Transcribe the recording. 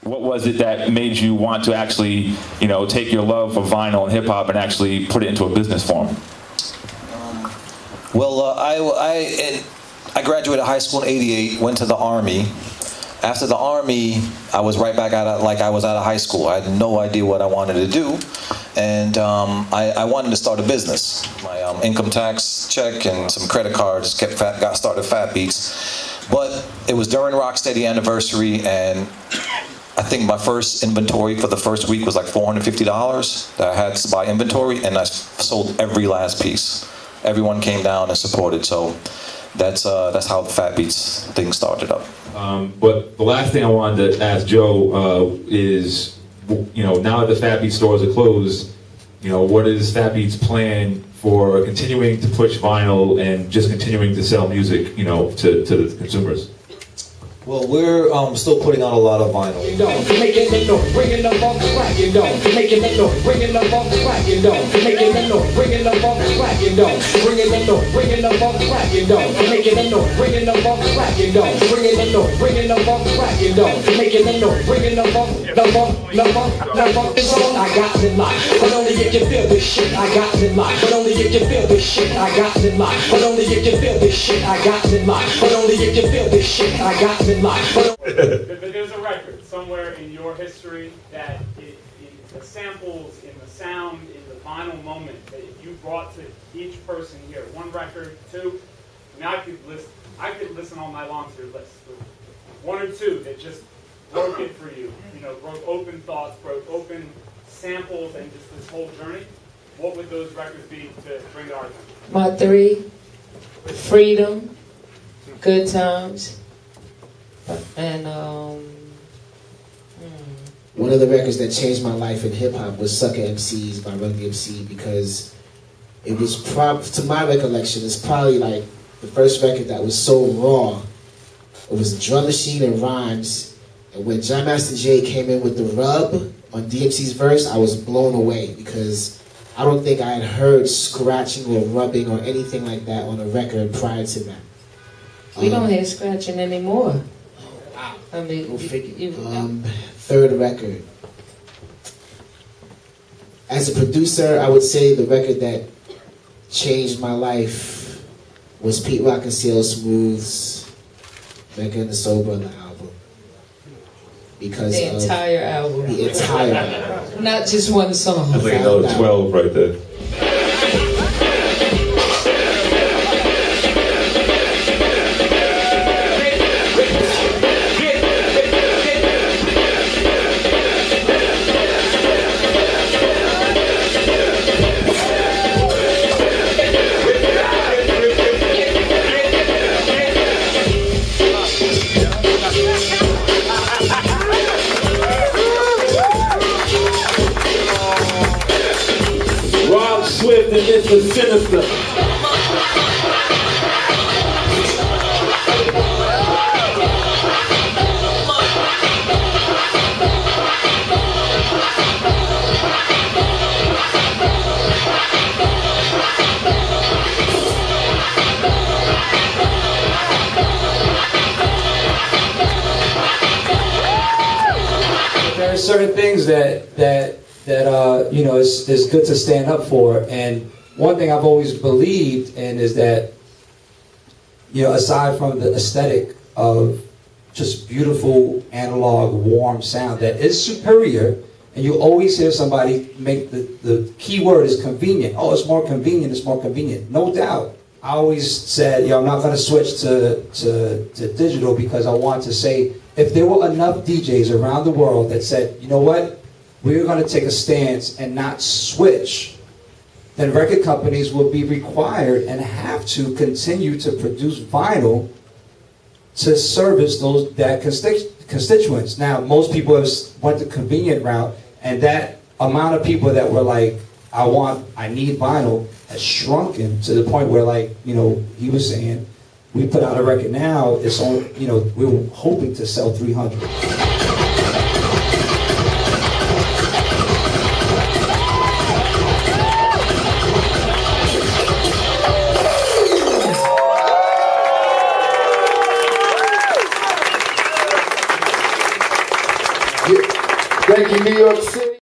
what was it that made you want to actually, take your love for vinyl and hip hop and actually put it into a business form? I graduated high school in '88, went to the Army. After the Army, I was right back I was out of high school. I had no idea what I wanted to do. And I wanted to start a business. My income tax check and some credit cards got started Fat Beats. But it was during Rocksteady anniversary, and I think my first inventory for the first week was like $450 that I had to buy inventory, and I sold every last piece. Everyone came down and supported, so that's how the Fat Beats thing started up. But the last thing I wanted to ask Joe is, now that the Fat Beats stores are closed, what is Fat Beats' plan for continuing to push vinyl and just continuing to sell music, to the consumers? Well, we're still putting out a lot of vinyl. Making the noise, bringing the funk back, making the noise, bringing the funk back, making the noise, bringing the funk back, bringing the noise, bringing the funk back, making the noise, bringing the funk back, bringing the noise, bringing the funk back, making the noise, bringing the funk is on. I got it locked, but only you can feel this shit. I got it locked, but only you can feel this shit. I got it locked, but only you can feel this shit. I got it locked, but only you can feel this shit. I got it. But there's a record somewhere in your history that the samples, in the sound, in the vinyl moment that you brought to each person here. One record, two. I mean, I could listen all night long to your list. One or two that just broke it for you. Broke open thoughts, broke open samples, and just this whole journey. What would those records be to bring to our attention? My three: Freedom, Good Times. And one of the records that changed my life in hip hop was Sucker MCs by Run DMC, because it was to my recollection, it's probably like the first record that was so raw. It was drum machine and rhymes, and when Jam Master Jay came in with the rub on DMC's verse, I was blown away, because I don't think I had heard scratching or rubbing or anything like that on a record prior to that. We don't hear scratching anymore. I mean, go figure. Third record. As a producer, I would say the record that changed my life was Pete Rock and CL Smooth's Mecca and the Soul Brother album. Because the entire album. The entire album. Not just one song. That's like another 12 right there. Swift and Mr. Sinister. There are certain things that is good to stand up for. And one thing I've always believed in is that, aside from the aesthetic of just beautiful analog warm sound that is superior, and you always hear somebody make the key word is convenient. Oh, it's more convenient, it's more convenient. No doubt. I always said, I'm not going to switch to digital, because I want to say, if there were enough DJs around the world that said, you know what, we're going to take a stance and not switch, then record companies will be required and have to continue to produce vinyl to service that constituents. Now, most people have went the convenient route, and that amount of people that were like, I need vinyl, has shrunken to the point where, he was saying, we put out a record now, it's on, we're hoping to sell 300. Thank you, New York City.